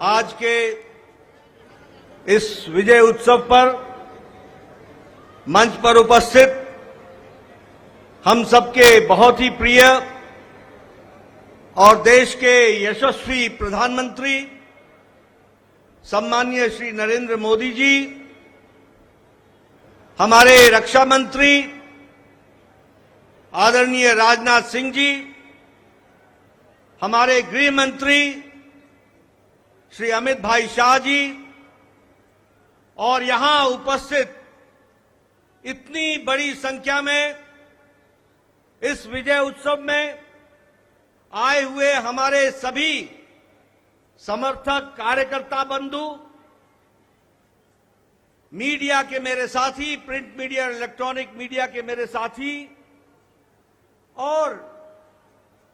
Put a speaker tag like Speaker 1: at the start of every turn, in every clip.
Speaker 1: आज के इस विजय उत्सव पर मंच पर उपस्थित हम सबके बहुत ही प्रिय और देश के यशस्वी प्रधानमंत्री सम्माननीय श्री नरेंद्र मोदी जी, हमारे रक्षा मंत्री आदरणीय राजनाथ सिंह जी, हमारे गृह मंत्री श्री अमित भाई शाह जी और यहां उपस्थित इतनी बड़ी संख्या में इस विजय उत्सव में आए हुए हमारे सभी समर्थक कार्यकर्ता बंधु, मीडिया के मेरे साथी, प्रिंट मीडिया और इलेक्ट्रॉनिक मीडिया के मेरे साथी और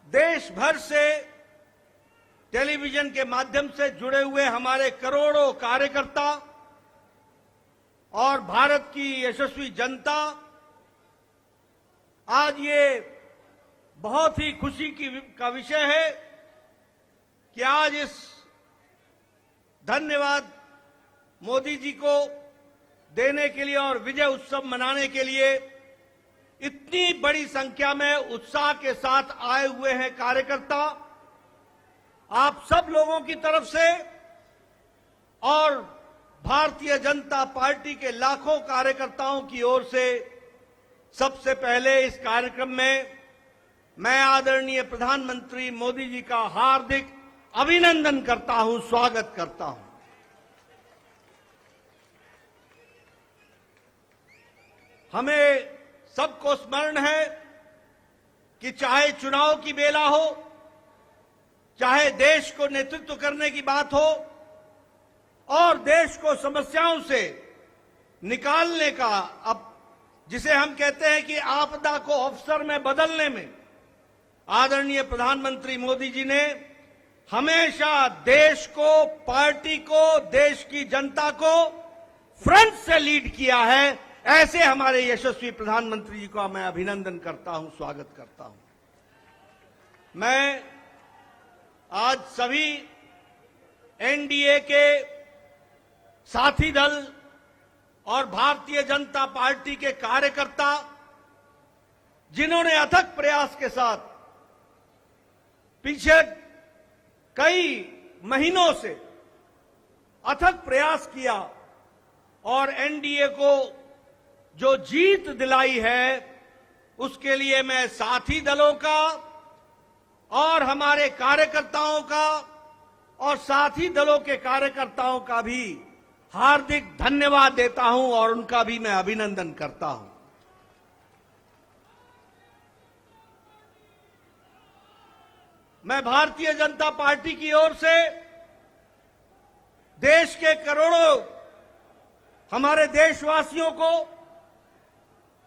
Speaker 1: देश भर से टेलीविजन के माध्यम से जुड़े हुए हमारे करोड़ों कार्यकर्ता और भारत की यशस्वी जनता, आज ये बहुत ही खुशी का विषय है कि आज इस धन्यवाद मोदी जी को देने के लिए और विजय उत्सव मनाने के लिए इतनी बड़ी संख्या में उत्साह के साथ आए हुए हैं कार्यकर्ता। आप सब लोगों की तरफ से और भारतीय जनता पार्टी के लाखों कार्यकर्ताओं की ओर से सबसे पहले इस कार्यक्रम में मैं आदरणीय प्रधानमंत्री मोदी जी का हार्दिक अभिनंदन करता हूं, स्वागत करता हूं। हमें सबको स्मरण है कि चाहे चुनाव की बेला हो, चाहे देश को नेतृत्व करने की बात हो और देश को समस्याओं से निकालने का, अब जिसे हम कहते हैं कि आपदा को अवसर में बदलने में आदरणीय प्रधानमंत्री मोदी जी ने हमेशा देश को, पार्टी को, देश की जनता को फ्रंट से लीड किया है। ऐसे हमारे यशस्वी प्रधानमंत्री जी का मैं अभिनंदन करता हूं, स्वागत करता हूं। मैं आज सभी एनडीए के साथी दल और भारतीय जनता पार्टी के कार्यकर्ता, जिन्होंने अथक प्रयास के साथ पीछे कई महीनों से अथक प्रयास किया और एनडीए को जो जीत दिलाई है, उसके लिए मैं साथी दलों का और हमारे कार्यकर्ताओं का और साथी दलों के कार्यकर्ताओं का भी हार्दिक धन्यवाद देता हूं और उनका भी मैं अभिनंदन करता हूं। मैं भारतीय जनता पार्टी की ओर से देश के करोड़ों हमारे देशवासियों को,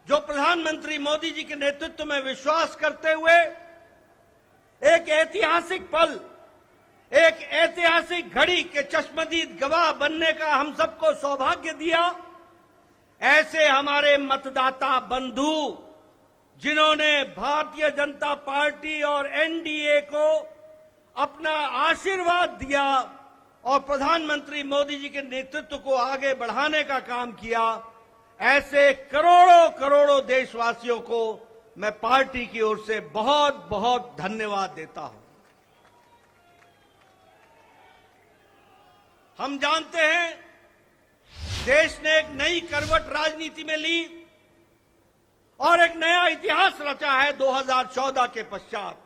Speaker 1: जो प्रधानमंत्री मोदी जी के नेतृत्व में विश्वास करते हुए एक ऐतिहासिक पल, एक ऐतिहासिक घड़ी के चश्मदीद गवाह बनने का हम सबको सौभाग्य दिया, ऐसे हमारे मतदाता बंधु, जिन्होंने भारतीय जनता पार्टी और एनडीए को अपना आशीर्वाद दिया और प्रधानमंत्री मोदी जी के नेतृत्व को आगे बढ़ाने का काम किया, ऐसे करोड़ों करोड़ों देशवासियों को मैं पार्टी की ओर से बहुत बहुत धन्यवाद देता हूं। हम जानते हैं देश ने एक नई करवट राजनीति में ली और एक नया इतिहास रचा है 2014 के पश्चात।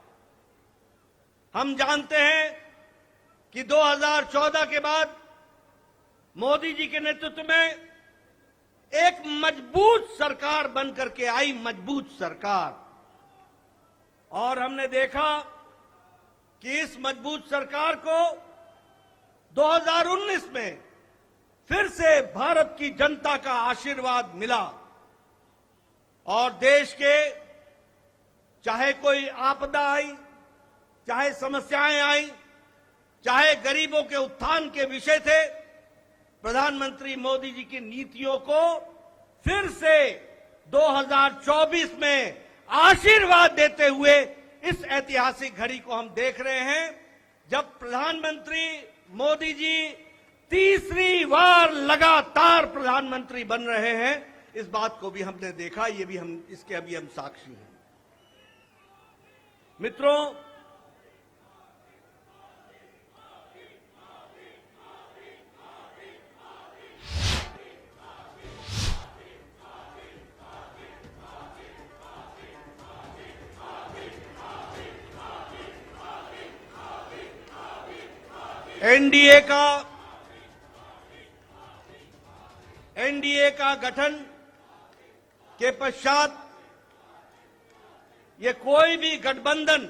Speaker 1: हम जानते हैं कि 2014 के बाद मोदी जी के नेतृत्व में एक मजबूत सरकार बनकर के आई, मजबूत सरकार, और हमने देखा कि इस मजबूत सरकार को 2019 में फिर से भारत की जनता का आशीर्वाद मिला और देश के चाहे कोई आपदा आई, चाहे समस्याएं आई, चाहे गरीबों के उत्थान के विषय थे, प्रधानमंत्री मोदी जी की नीतियों को फिर से 2024 में आशीर्वाद देते हुए इस ऐतिहासिक घड़ी को हम देख रहे हैं, जब प्रधानमंत्री मोदी जी तीसरी बार लगातार प्रधानमंत्री बन रहे हैं। इस बात को भी हमने देखा, ये भी इसके अभी हम साक्षी हैं। मित्रों, एनडीए का गठन के पश्चात ये कोई भी गठबंधन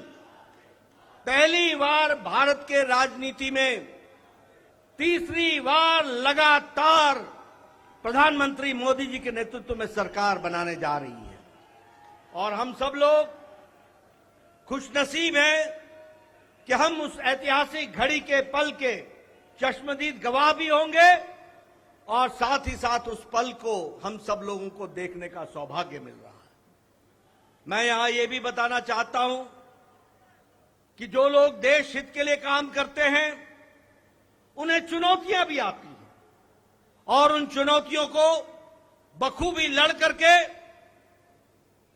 Speaker 1: पहली बार भारत के राजनीति में तीसरी बार लगातार प्रधानमंत्री मोदी जी के नेतृत्व में सरकार बनाने जा रही है। और हम सब लोग खुशनसीब हैं कि हम उस ऐतिहासिक घड़ी के पल के चश्मदीद गवाह भी होंगे और साथ ही साथ उस पल को हम सब लोगों को देखने का सौभाग्य मिल रहा है। मैं यहां ये भी बताना चाहता हूं कि जो लोग देश हित के लिए काम करते हैं उन्हें चुनौतियां भी आती हैं और उन चुनौतियों को बखूबी लड़ करके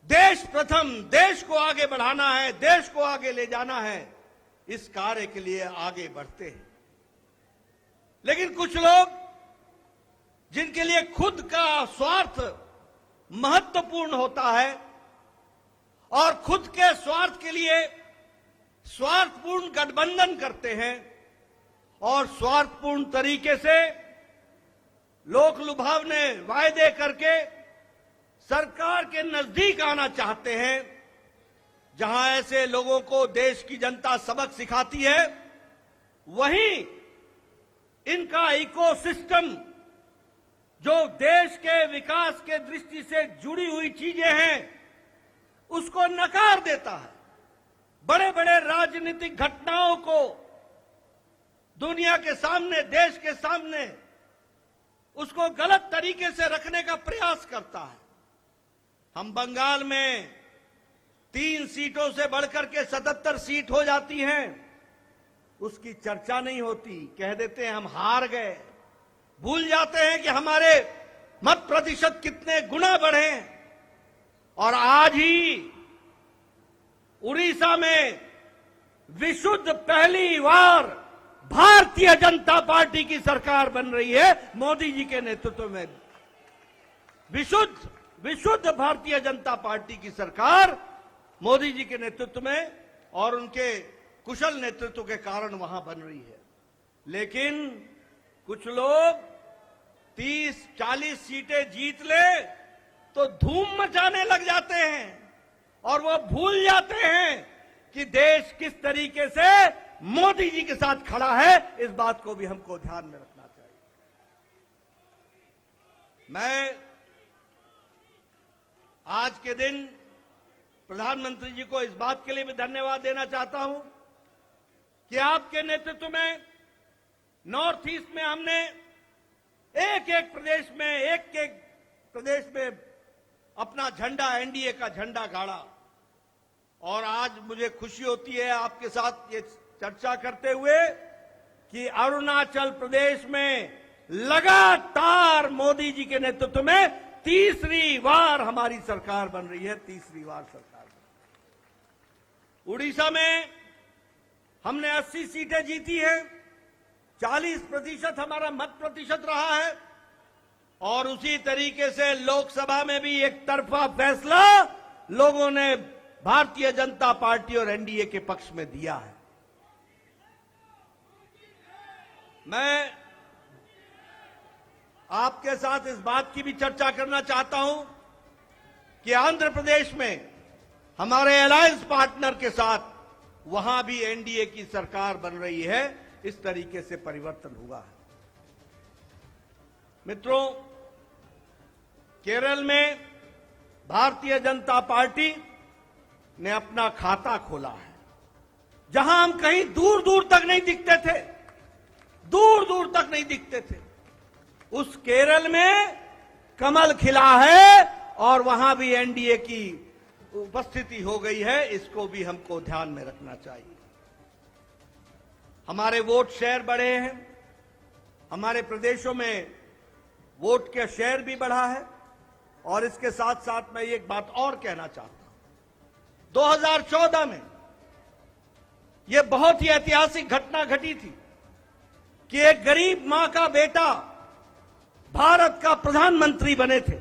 Speaker 1: देश प्रथम, देश को आगे बढ़ाना है, देश को आगे ले जाना है, इस कार्य के लिए आगे बढ़ते हैं। लेकिन कुछ लोग जिनके लिए खुद का स्वार्थ महत्वपूर्ण होता है और खुद के स्वार्थ के लिए स्वार्थपूर्ण गठबंधन करते हैं और स्वार्थपूर्ण तरीके से लोक लुभावने वायदे करके सरकार के नजदीक आना चाहते हैं, जहां ऐसे लोगों को देश की जनता सबक सिखाती है, वहीं इनका इकोसिस्टम जो देश के विकास के दृष्टि से जुड़ी हुई चीजें हैं उसको नकार देता है। बड़े बड़े राजनीतिक घटनाओं को दुनिया के सामने, देश के सामने उसको गलत तरीके से रखने का प्रयास करता है। हम बंगाल में 3 सीटों से बढ़कर के 77 सीट हो जाती हैं, उसकी चर्चा नहीं होती, कह देते हैं हम हार गए। भूल जाते हैं कि हमारे मत प्रतिशत कितने गुना बढ़े। और आज ही उड़ीसा में विशुद्ध पहली बार भारतीय जनता पार्टी की सरकार बन रही है मोदी जी के नेतृत्व में। विशुद्ध भारतीय जनता पार्टी की सरकार मोदी जी के नेतृत्व में और उनके कुशल नेतृत्व के कारण वहां बन रही है। लेकिन कुछ लोग 30-40 सीटें जीत ले तो धूम मचाने लग जाते हैं और वो भूल जाते हैं कि देश किस तरीके से मोदी जी के साथ खड़ा है। इस बात को भी हमको ध्यान में रखना चाहिए। मैं आज के दिन प्रधानमंत्री जी को इस बात के लिए भी धन्यवाद देना चाहता हूं कि आपके नेतृत्व में नॉर्थ ईस्ट में हमने एक एक प्रदेश में अपना झंडा, एनडीए का झंडा गाड़ा। और आज मुझे खुशी होती है आपके साथ ये चर्चा करते हुए कि अरुणाचल प्रदेश में लगातार मोदी जी के नेतृत्व में तीसरी बार हमारी सरकार बन रही है, तीसरी बार सरकार बन रही है। उड़ीसा में हमने 80 सीटें जीती हैं, 40% हमारा मत प्रतिशत रहा है और उसी तरीके से लोकसभा में भी एक तरफा फैसला लोगों ने भारतीय जनता पार्टी और एनडीए के पक्ष में दिया है। मैं आपके साथ इस बात की भी चर्चा करना चाहता हूं कि आंध्र प्रदेश में हमारे अलायंस पार्टनर के साथ वहां भी एनडीए की सरकार बन रही है। इस तरीके से परिवर्तन हुआ है। मित्रों, केरल में भारतीय जनता पार्टी ने अपना खाता खोला है, जहां हम कहीं दूर दूर तक नहीं दिखते थे, दूर दूर तक नहीं दिखते थे, उस केरल में कमल खिला है और वहां भी एनडीए की उपस्थिति हो गई है। इसको भी हमको ध्यान में रखना चाहिए। हमारे वोट शेयर बढ़े हैं, हमारे प्रदेशों में वोट का शेयर भी बढ़ा है। और इसके साथ साथ मैं एक बात और कहना चाहता हूं, 2014 में यह बहुत ही ऐतिहासिक घटना घटी थी कि एक गरीब मां का बेटा भारत का प्रधानमंत्री बने थे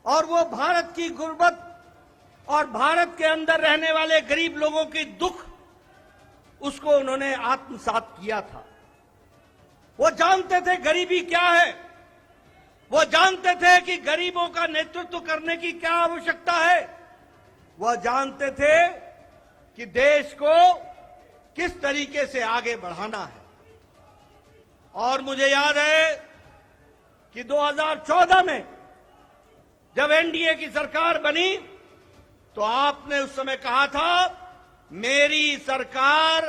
Speaker 1: और वो भारत की गुर्बत और भारत के अंदर रहने वाले गरीब लोगों की दुख उसको उन्होंने आत्मसात किया था। वो जानते थे गरीबी क्या है, वो जानते थे कि गरीबों का नेतृत्व करने की क्या आवश्यकता है, वह जानते थे कि देश को किस तरीके से आगे बढ़ाना है। और मुझे याद है कि 2014 में जब एनडीए की सरकार बनी तो आपने उस समय कहा था, मेरी सरकार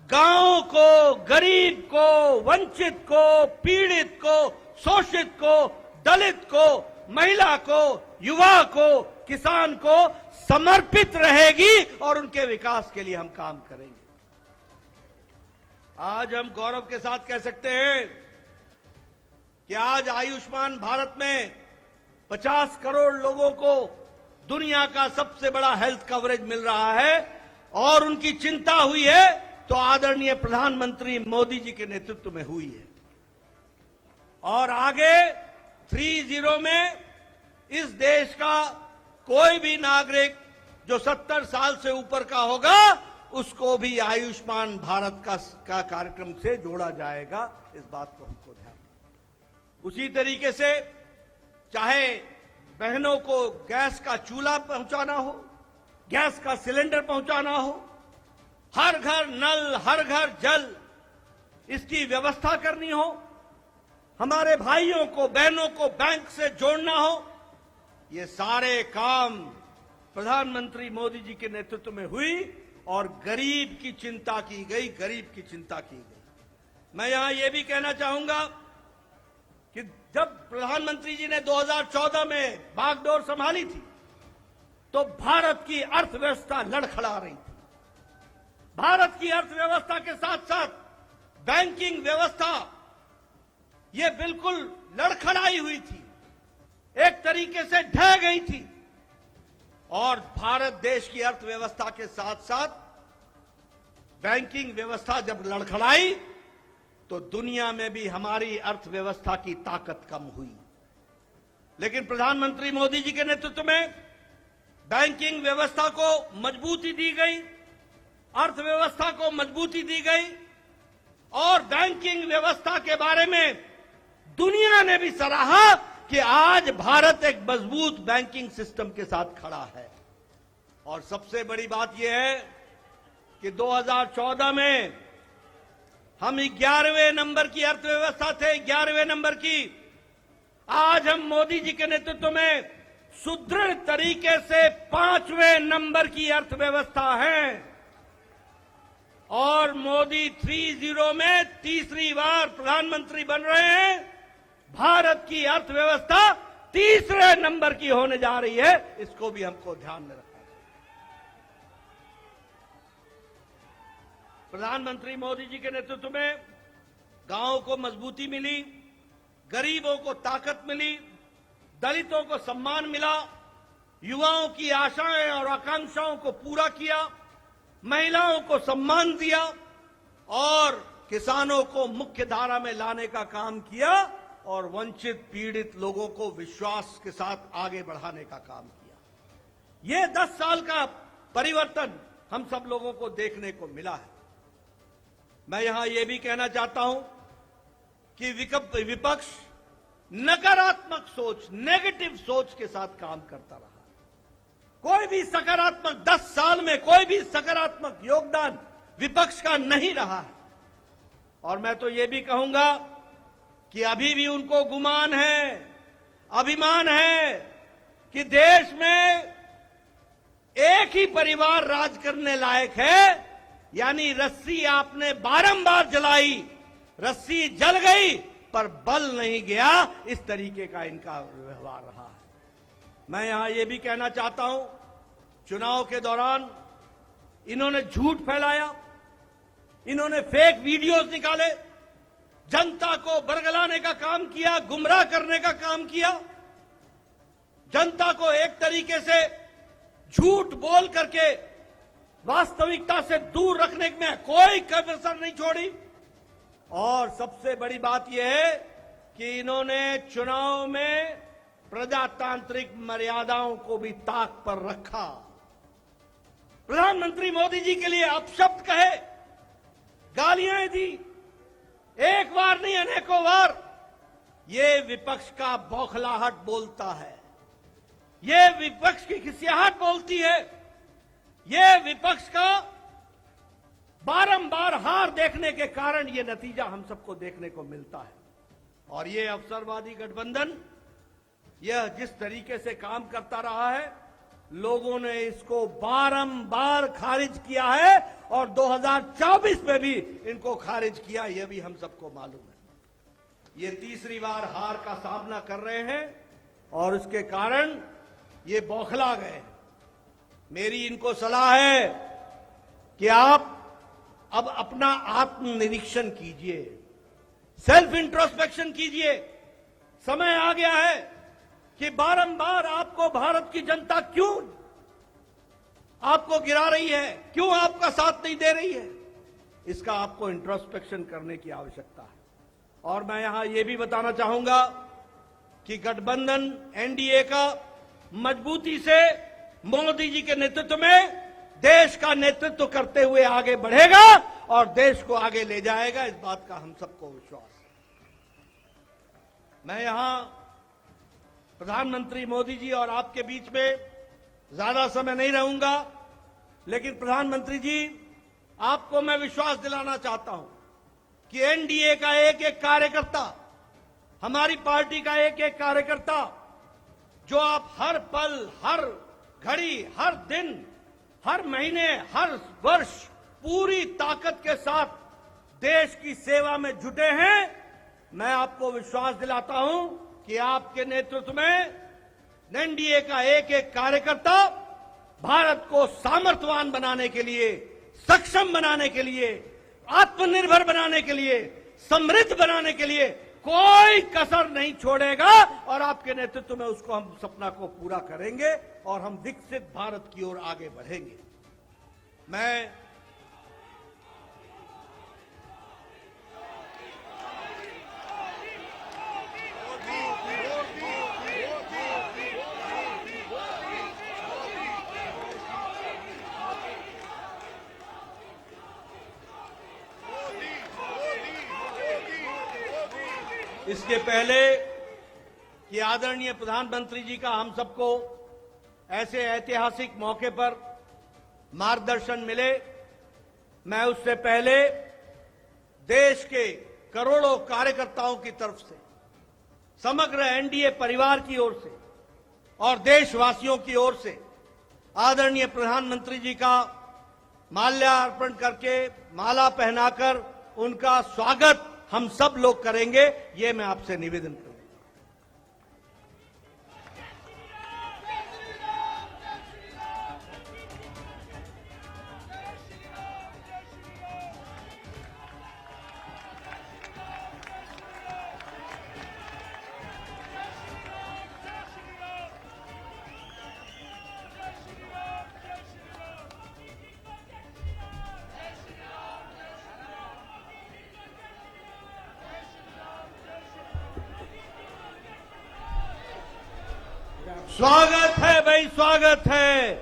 Speaker 1: गांव को, गरीब को, वंचित को, पीड़ित को, शोषित को, दलित को, महिला को, युवा को, किसान को समर्पित रहेगी और उनके विकास के लिए हम काम करेंगे। आज हम गौरव के साथ कह सकते हैं कि आज आयुष्मान भारत में 50 करोड़ लोगों को दुनिया का सबसे बड़ा हेल्थ कवरेज मिल रहा है और उनकी चिंता हुई है तो आदरणीय प्रधानमंत्री मोदी जी के नेतृत्व में हुई है। और आगे 30 में इस देश का कोई भी नागरिक जो 70 साल से ऊपर का होगा उसको भी आयुष्मान भारत का कार्यक्रम से जोड़ा जाएगा। इस बात को हमको ध्यान। उसी तरीके से चाहे बहनों को गैस का चूल्हा पहुंचाना हो, गैस का सिलेंडर पहुंचाना हो, हर घर नल, हर घर जल, इसकी व्यवस्था करनी हो, हमारे भाइयों को, बहनों को बैंक से जोड़ना हो, ये सारे काम प्रधानमंत्री मोदी जी के नेतृत्व में हुई और गरीब की चिंता की गई, गरीब की चिंता की गई। मैं यहां यह भी कहना चाहूंगा कि जब प्रधानमंत्री जी ने 2014 में बागडोर संभाली थी तो भारत की अर्थव्यवस्था लड़खड़ा रही थी। भारत की अर्थव्यवस्था के साथ साथ बैंकिंग व्यवस्था ये बिल्कुल लड़खड़ाई हुई थी, एक तरीके से ढह गई थी। और भारत देश की अर्थव्यवस्था के साथ साथ बैंकिंग व्यवस्था जब लड़खड़ाई तो दुनिया में भी हमारी अर्थव्यवस्था की ताकत कम हुई। लेकिन प्रधानमंत्री मोदी जी के नेतृत्व में बैंकिंग व्यवस्था को मजबूती दी गई, अर्थव्यवस्था को मजबूती दी गई और बैंकिंग व्यवस्था के बारे में दुनिया ने भी सराहा कि आज भारत एक मजबूत बैंकिंग सिस्टम के साथ खड़ा है। और सबसे बड़ी बात यह है कि 2014 में हम 11वें नंबर की अर्थव्यवस्था थे, 11वें नंबर की। आज हम मोदी जी के नेतृत्व में सुदृढ़ तरीके से 5वें नंबर की अर्थव्यवस्था है और मोदी 30 में तीसरी बार प्रधानमंत्री बन रहे हैं। भारत की अर्थव्यवस्था तीसरे नंबर की होने जा रही है, इसको भी हमको ध्यान में रखना चाहिए। प्रधानमंत्री मोदी जी के नेतृत्व में गांवों को मजबूती मिली, गरीबों को ताकत मिली, दलितों को सम्मान मिला, युवाओं की आशाएं और आकांक्षाओं को पूरा किया, महिलाओं को सम्मान दिया और किसानों को मुख्य धारा में लाने का काम किया और वंचित पीड़ित लोगों को विश्वास के साथ आगे बढ़ाने का काम किया। ये 10 साल का परिवर्तन हम सब लोगों को देखने को मिला है। मैं यहां यह भी कहना चाहता हूं कि विपक्ष नकारात्मक सोच, नेगेटिव सोच के साथ काम करता रहा। कोई भी सकारात्मक 10 साल में कोई भी सकारात्मक योगदान विपक्ष का नहीं रहा है। और मैं तो यह भी कहूंगा कि अभी भी उनको गुमान है, अभिमान है कि देश में एक ही परिवार राज करने लायक है। यानी रस्सी आपने बारंबार जलाई, रस्सी जल गई पर बल नहीं गया, इस तरीके का इनका व्यवहार रहा है। मैं यहां यह भी कहना चाहता हूं, चुनाव के दौरान इन्होंने झूठ फैलाया, इन्होंने फेक वीडियोस निकाले, जनता को बरगलाने का काम किया, गुमराह करने का काम किया, जनता को एक तरीके से झूठ बोल करके वास्तविकता से दूर रखने में कोई कसर नहीं छोड़ी। और सबसे बड़ी बात यह है कि इन्होंने चुनाव में प्रजातांत्रिक मर्यादाओं को भी ताक पर रखा। प्रधानमंत्री मोदी जी के लिए अपशब्द कहे, गालियां दी, एक बार नहीं अनेकों बार। ये विपक्ष का बौखलाहट बोलता है, ये विपक्ष की खिसियाहट बोलती है, ये विपक्ष का बारंबार हार देखने के कारण ये नतीजा हम सबको देखने को मिलता है। और ये अवसरवादी गठबंधन यह जिस तरीके से काम करता रहा है, लोगों ने इसको बारंबार खारिज किया है और 2024 में भी इनको खारिज किया, यह भी हम सबको मालूम है। ये तीसरी बार हार का सामना कर रहे हैं और इसके कारण ये बौखला गए। मेरी इनको सलाह है कि आप अब अपना आत्मनिरीक्षण कीजिए, सेल्फ इंट्रोस्पेक्शन कीजिए। समय आ गया है कि बारंबार आपको भारत की जनता क्यों आपको गिरा रही है, क्यों आपका साथ नहीं दे रही है, इसका आपको इंट्रोस्पेक्शन करने की आवश्यकता है। और मैं यहां यह भी बताना चाहूंगा कि गठबंधन एनडीए का मजबूती से मोदी जी के नेतृत्व में देश का नेतृत्व करते हुए आगे बढ़ेगा और देश को आगे ले जाएगा, इस बात का हम सबको विश्वास है। मैं यहां प्रधानमंत्री मोदी जी और आपके बीच में ज्यादा समय नहीं रहूंगा, लेकिन प्रधानमंत्री जी आपको मैं विश्वास दिलाना चाहता हूं कि एनडीए का एक एक कार्यकर्ता, हमारी पार्टी का एक एक कार्यकर्ता, जो आप हर पल, हर घड़ी, हर दिन, हर महीने, हर वर्ष पूरी ताकत के साथ देश की सेवा में जुटे हैं, मैं आपको विश्वास दिलाता हूं कि आपके नेतृत्व में एनडीए का एक एक कार्यकर्ता भारत को सामर्थ्यवान बनाने के लिए, सक्षम बनाने के लिए, आत्मनिर्भर बनाने के लिए, समृद्ध बनाने के लिए कोई कसर नहीं छोड़ेगा और आपके नेतृत्व में उसको हम सपना को पूरा करेंगे और हम विकसित भारत की ओर आगे बढ़ेंगे। मैं इसके पहले कि आदरणीय प्रधानमंत्री जी का हम सबको ऐसे ऐतिहासिक मौके पर मार्गदर्शन मिले, मैं उससे पहले देश के करोड़ों कार्यकर्ताओं की तरफ से, समग्र एनडीए परिवार की ओर से और देशवासियों की ओर से आदरणीय प्रधानमंत्री जी का माल्यार्पण करके, माला पहनाकर उनका स्वागत हम सब लोग करेंगे, ये मैं आपसे निवेदन करूंगा। स्वागत है भाई, स्वागत है,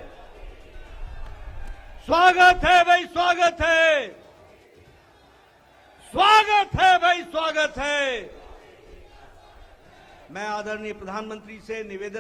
Speaker 1: स्वागत है भाई, स्वागत है, स्वागत है भाई, स्वागत है। मैं आदरणीय प्रधानमंत्री से निवेदन